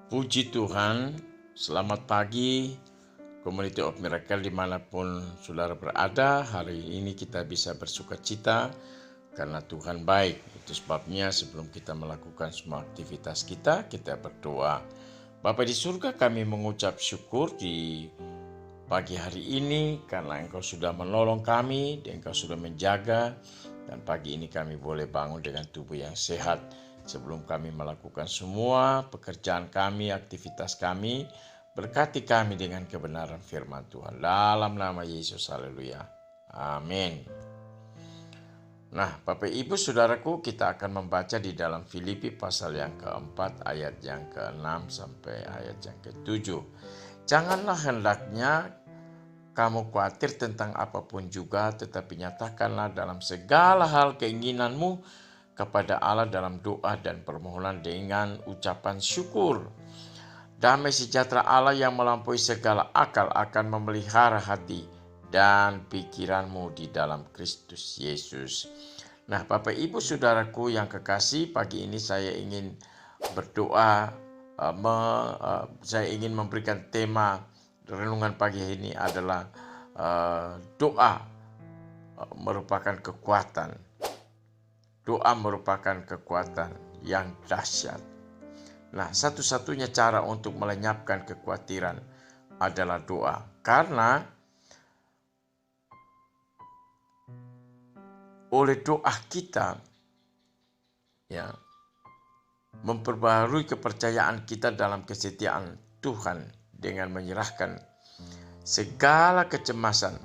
Puji Tuhan, selamat pagi Community of Miracle dimanapun saudara berada. Hari ini kita bisa bersuka cita karena Tuhan baik. Itu sebabnya sebelum kita melakukan semua aktivitas kita berdoa. Bapa di surga, kami mengucap syukur di pagi hari ini karena Engkau sudah menolong kami dan Engkau sudah menjaga, dan pagi ini kami boleh bangun dengan tubuh yang sehat. Sebelum kami melakukan semua pekerjaan kami, aktivitas kami, berkati kami dengan kebenaran firman Tuhan. Dalam nama Yesus, haleluya. Amin. Nah, Bapak Ibu Saudaraku, kita akan membaca di dalam Filipi pasal yang keempat, ayat yang ke-6 sampai ayat yang ke-7. Janganlah hendaknya kamu khawatir tentang apapun juga, tetapi nyatakanlah dalam segala hal keinginanmu kepada Allah dalam doa dan permohonan dengan ucapan syukur. Damai sejahtera Allah yang melampaui segala akal akan memelihara hati dan pikiranmu di dalam Kristus Yesus. Nah, Bapak Ibu Saudaraku yang kekasih, pagi ini saya ingin berdoa, saya ingin memberikan tema renungan pagi ini adalah doa merupakan kekuatan. Doa merupakan kekuatan yang dahsyat. Nah, satu-satunya cara untuk melenyapkan kekhawatiran adalah doa. Karena oleh doa kita memperbaharui kepercayaan kita dalam kesetiaan Tuhan dengan menyerahkan segala kecemasan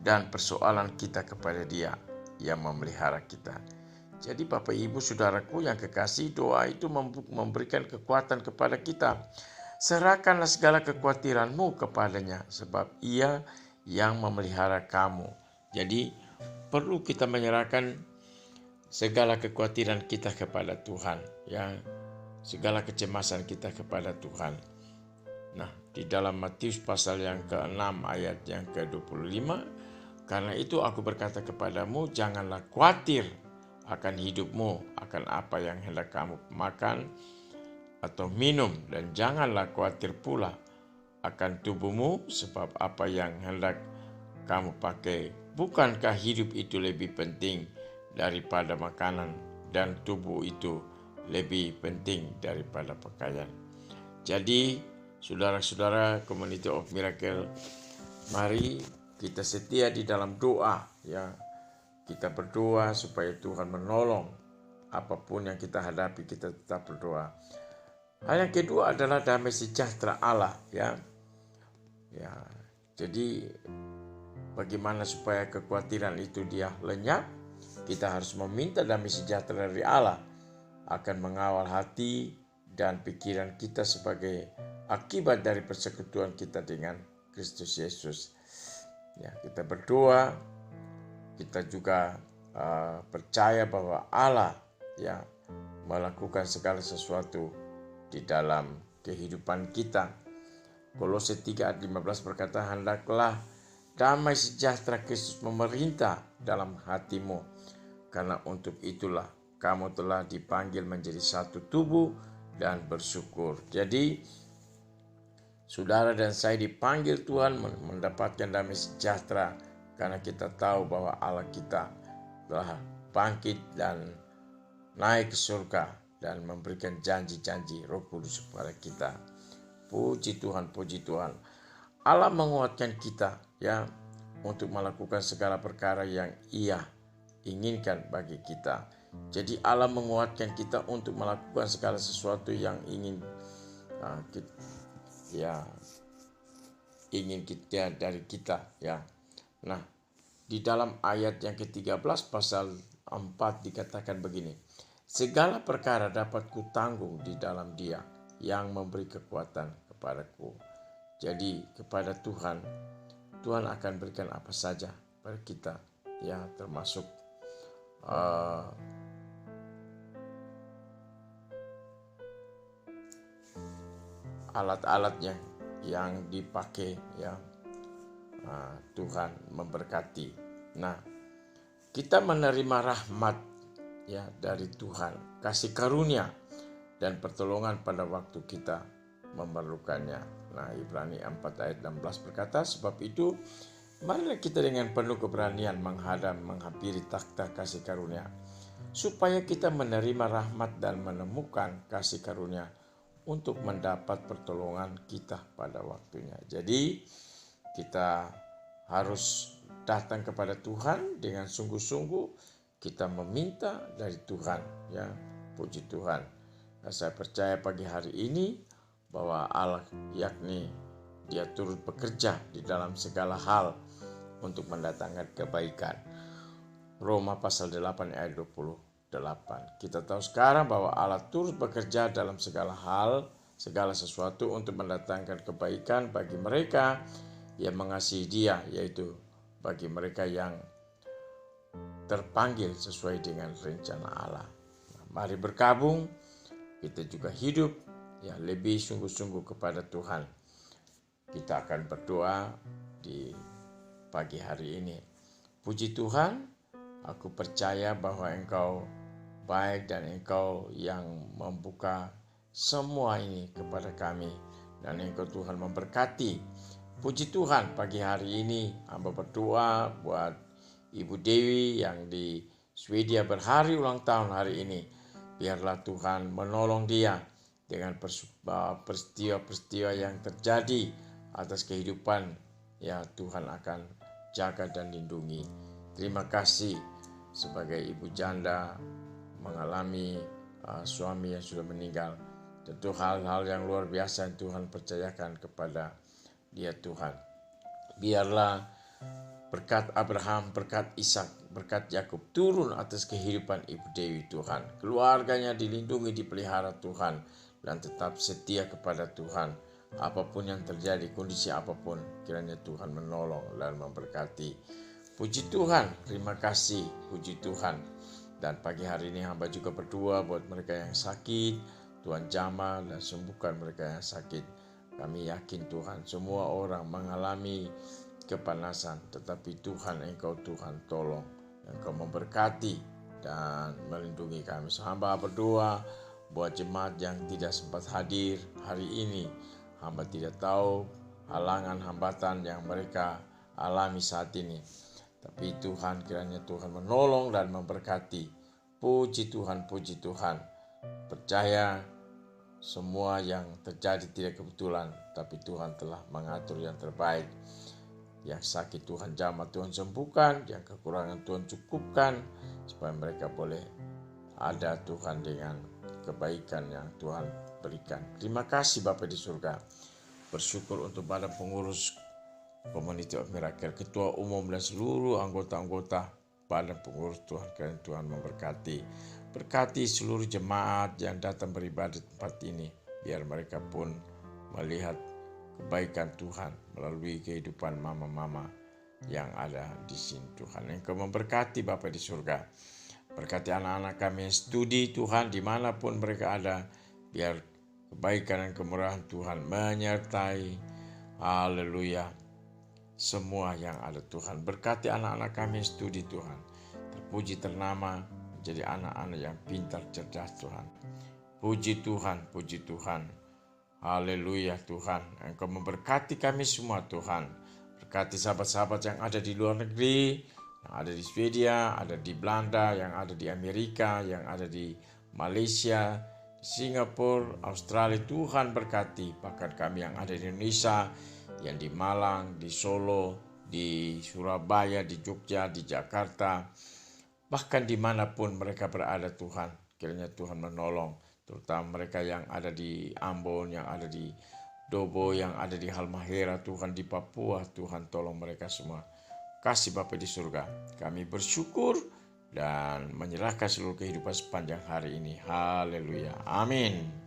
dan persoalan kita kepada Dia yang memelihara kita. Jadi Bapak Ibu Saudaraku yang kekasih, doa itu memberikan kekuatan kepada kita. Serahkanlah segala kekhawatiranmu kepadanya, sebab Ia yang memelihara kamu. Jadi perlu kita menyerahkan segala kekhawatiran kita kepada Tuhan, segala kecemasan kita kepada Tuhan. Nah, di dalam Matius pasal yang ke-6 ayat yang ke-25, karena itu aku berkata kepadamu, janganlah khawatir akan hidupmu, akan apa yang hendak kamu makan atau minum, dan janganlah khawatir pula akan tubuhmu, sebab apa yang hendak kamu pakai. Bukankah hidup itu lebih penting daripada makanan, dan tubuh itu lebih penting daripada pakaian? Jadi, saudara-saudara Community of Miracle, mari kita setia di dalam doa, Kita berdoa supaya Tuhan menolong apapun yang kita hadapi, kita tetap berdoa. Hal yang kedua adalah damai sejahtera Allah, Jadi bagaimana supaya kekhawatiran itu dia lenyap? Kita harus meminta damai sejahtera dari Allah akan mengawal hati dan pikiran kita sebagai akibat dari persekutuan kita dengan Kristus Yesus. Kita berdoa. Kita juga percaya bahwa Allah melakukan segala sesuatu di dalam kehidupan kita. Kolose 3 ayat 15 berkata, hendaklah damai sejahtera Kristus memerintah dalam hatimu, karena untuk itulah kamu telah dipanggil menjadi satu tubuh dan bersyukur. Jadi saudara dan saya dipanggil Tuhan mendapatkan damai sejahtera, karena kita tahu bahwa Allah kita telah bangkit dan naik ke surga dan memberikan janji-janji Roh Kudus kepada kita. Puji Tuhan, puji Tuhan. Allah menguatkan kita untuk melakukan segala perkara yang Ia inginkan bagi kita. Jadi Allah menguatkan kita untuk melakukan segala sesuatu yang ingin kita dari kita, Nah, di dalam ayat yang ke-13 pasal 4 dikatakan begini, segala perkara dapat kutanggung di dalam Dia yang memberi kekuatan kepadaku. Jadi kepada Tuhan akan berikan apa saja pada kita, termasuk alat-alatnya yang dipakai, Tuhan memberkati. Nah, kita menerima rahmat dari Tuhan, kasih karunia dan pertolongan pada waktu kita memerlukannya. Nah, Ibrani 4 ayat 16 berkata, sebab itu marilah kita dengan penuh keberanian menghampiri takhta kasih karunia, supaya kita menerima rahmat dan menemukan kasih karunia untuk mendapat pertolongan kita pada waktunya. Jadi kita harus datang kepada Tuhan dengan sungguh-sungguh, kita meminta dari Tuhan, ya, puji Tuhan. Nah, saya percaya pagi hari ini bahwa Allah, yakni Dia turut bekerja di dalam segala hal untuk mendatangkan kebaikan. Roma pasal 8 ayat 28. Kita tahu sekarang bahwa Allah turut bekerja dalam segala hal, segala sesuatu untuk mendatangkan kebaikan bagi mereka yang mengasihi Dia, yaitu bagi mereka yang terpanggil sesuai dengan rencana Allah. Nah, mari bergabung, kita juga hidup ya lebih sungguh-sungguh kepada Tuhan. Kita akan berdoa di pagi hari ini. Puji Tuhan, aku percaya bahwa Engkau baik dan Engkau yang membuka semua ini kepada kami. Dan Engkau Tuhan memberkati. Puji Tuhan, pagi hari ini hamba berdoa buat Ibu Dewi yang di Swedia berhari ulang tahun hari ini. Biarlah Tuhan menolong dia dengan peristiwa-peristiwa yang terjadi atas kehidupan, ya Tuhan akan jaga dan lindungi. Terima kasih sebagai ibu janda mengalami suami yang sudah meninggal. Tentu hal-hal yang luar biasa yang Tuhan percayakan kepada dia Tuhan. Biarlah berkat Abraham, berkat Ishak, berkat Yakub turun atas kehidupan Ibu Dewi Tuhan. Keluarganya dilindungi, dipelihara Tuhan, dan tetap setia kepada Tuhan. Apapun yang terjadi, kondisi apapun, kiranya Tuhan menolong dan memberkati. Puji Tuhan, terima kasih, puji Tuhan. Dan pagi hari ini hamba juga berdoa buat mereka yang sakit, Tuhan jamah dan sembuhkan mereka yang sakit. Kami yakin Tuhan, semua orang mengalami kepanasan, tetapi Tuhan, Engkau Tuhan tolong, Engkau memberkati dan melindungi kami. Hamba berdoa buat jemaat yang tidak sempat hadir hari ini. Hamba tidak tahu halangan hambatan yang mereka alami saat ini. Tapi Tuhan, kiranya Tuhan menolong dan memberkati. Puji Tuhan, puji Tuhan. Percaya semua yang terjadi tidak kebetulan, tapi Tuhan telah mengatur yang terbaik. Yang sakit Tuhan jamah, Tuhan sembuhkan. Yang kekurangan Tuhan cukupkan, supaya mereka boleh ada Tuhan dengan kebaikan yang Tuhan berikan. Terima kasih Bapa di surga. Bersyukur untuk badan pengurus Community of Miracle, ketua umum dan seluruh anggota-anggota badan pengurus Tuhan. Kiranya Tuhan memberkati. Berkati seluruh jemaat yang datang beribadah di tempat ini. Biar mereka pun melihat kebaikan Tuhan melalui kehidupan mama-mama yang ada di sini Tuhan. Engkau memberkati Bapa di surga. Berkati anak-anak kami yang studi Tuhan dimanapun mereka ada. Biar kebaikan dan kemurahan Tuhan menyertai. Haleluya. Semua yang ada Tuhan. Berkati anak-anak kami yang studi Tuhan. Terpuji ternama menjadi anak-anak yang pintar cerdas Tuhan. Puji Tuhan, puji Tuhan. Haleluya Tuhan. Engkau memberkati kami semua Tuhan. Berkati sahabat-sahabat yang ada di luar negeri, yang ada di Swedia, ada di Belanda, yang ada di Amerika, yang ada di Malaysia, di Singapura, Australia. Tuhan berkati. Bahkan kami yang ada di Indonesia, yang di Malang, di Solo, di Surabaya, di Jogja, di Jakarta, bahkan dimanapun mereka berada Tuhan. Kiranya Tuhan menolong, terutama mereka yang ada di Ambon, yang ada di Dobo, yang ada di Halmahera, Tuhan di Papua. Tuhan tolong mereka semua. Kasih Bapa di surga, kami bersyukur dan menyerahkan seluruh kehidupan sepanjang hari ini. Haleluya. Amin.